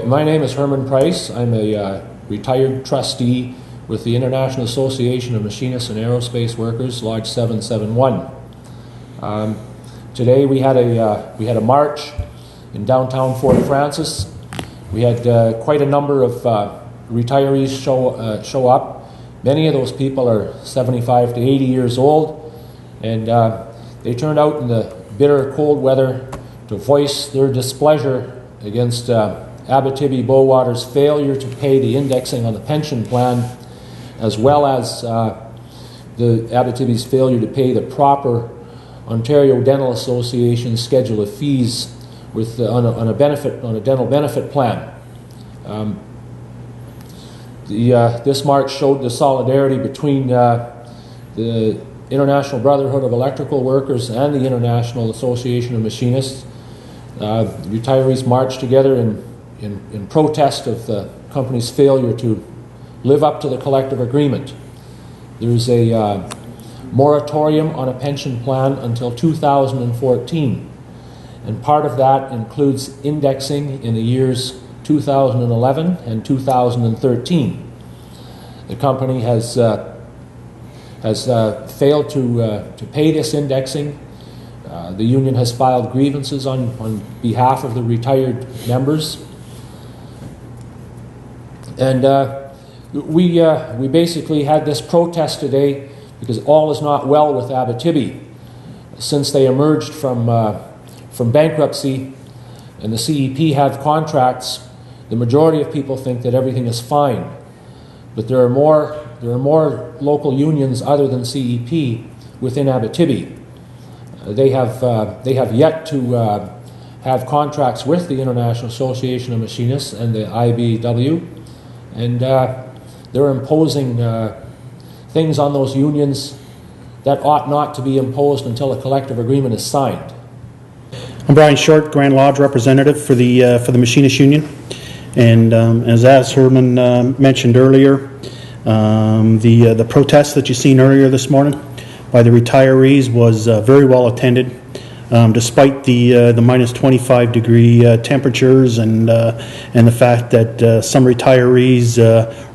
My name is Herman Price. I'm a retired trustee with the International Association of Machinists and Aerospace Workers, Lodge 771. Today we had a march in downtown Fort Francis. We had quite a number of retirees show up. Many of those people are 75 to 80 years old, and they turned out in the bitter cold weather to voice their displeasure against Abitibi-Bowater's failure to pay the indexing on the pension plan, as well as the Abitibi's failure to pay the proper Ontario Dental Association schedule of fees with on a dental benefit plan. This march showed the solidarity between the International Brotherhood of Electrical Workers and the International Association of Machinists. Retirees marched together in protest of the company's failure to live up to the collective agreement. There's a moratorium on a pension plan until 2014, and part of that includes indexing in the years 2011 and 2013. The company has failed to pay this indexing. The union has filed grievances on behalf of the retired members. And we basically had this protest today because all is not well with Abitibi. Since they emerged from bankruptcy and the CEP have contracts, the majority of people think that everything is fine. But there are more local unions other than CEP within Abitibi. They have yet to have contracts with the International Association of Machinists and the IBEW, and they're imposing things on those unions that ought not to be imposed until a collective agreement is signed. I'm Brian Short, Grand Lodge representative for the Machinist Union, and as Herman mentioned earlier, the protest that you've seen earlier this morning by the retirees was very well attended, despite the minus 25 degree temperatures and the fact that some retirees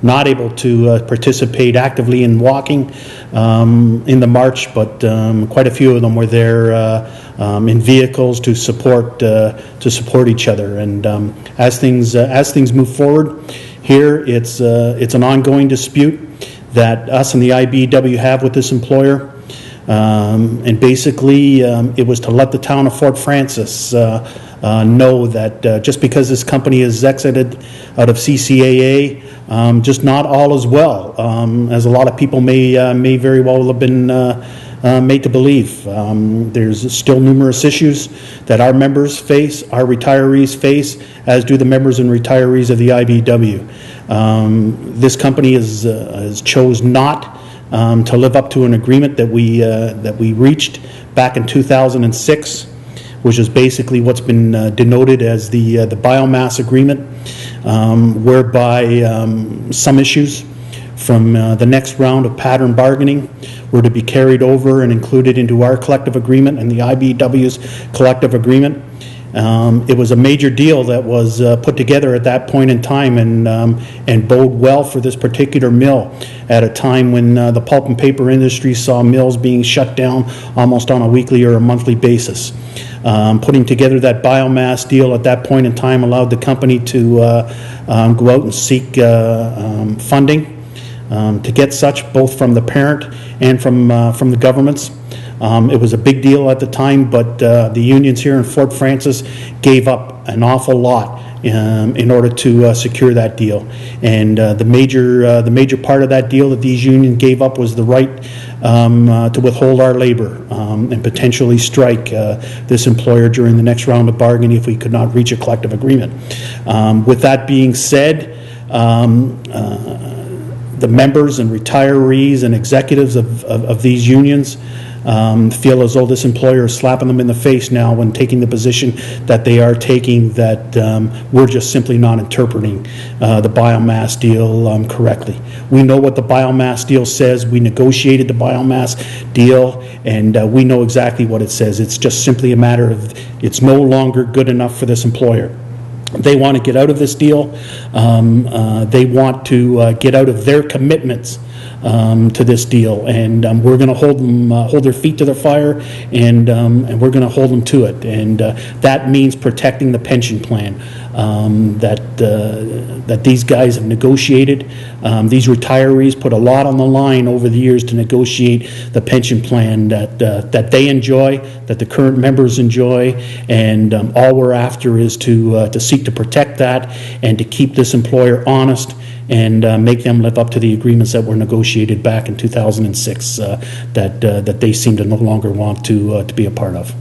not able to participate actively in walking in the march, but quite a few of them were there in vehicles to support each other. And as things move forward here, it's an ongoing dispute that us and the IBEW have with this employer. And basically, it was to let the town of Fort Francis know that just because this company has exited out of CCAA, just not all is well, as a lot of people may very well have been made to believe. There's still numerous issues that our members face, our retirees face, as do the members and retirees of the IBEW. This company has chose not to live up to an agreement that we reached back in 2006, which is basically what's been denoted as the biomass agreement, whereby some issues from the next round of pattern bargaining were to be carried over and included into our collective agreement and the IBEW's collective agreement. It was a major deal that was put together at that point in time, and bode well for this particular mill at a time when the pulp and paper industry saw mills being shut down almost on a weekly or a monthly basis. Putting together that biomass deal at that point in time allowed the company to go out and seek funding to get such, both from the parent and from the governments. It was a big deal at the time, but the unions here in Fort Francis gave up an awful lot in order to secure that deal. And the major part of that deal that these unions gave up was the right to withhold our labor and potentially strike this employer during the next round of bargaining if we could not reach a collective agreement. With that being said, the members and retirees and executives of these unions feel as though this employer is slapping them in the face now when taking the position that they are taking, that we're just simply not interpreting the biomass deal correctly. We know what the biomass deal says. We negotiated the biomass deal, and we know exactly what it says. It's just simply a matter of it's no longer good enough for this employer. They want to get out of this deal. They want to get out of their commitments to this deal, and we're going to hold them, hold their feet to the fire, and we're going to hold them to it. And that means protecting the pension plan that these guys have negotiated. These retirees put a lot on the line over the years to negotiate the pension plan that they enjoy, that the current members enjoy, and all we're after is to seek to protect that and to keep this employer honest and make them live up to the agreements that were negotiated back in 2006 that they seem to no longer want to be a part of.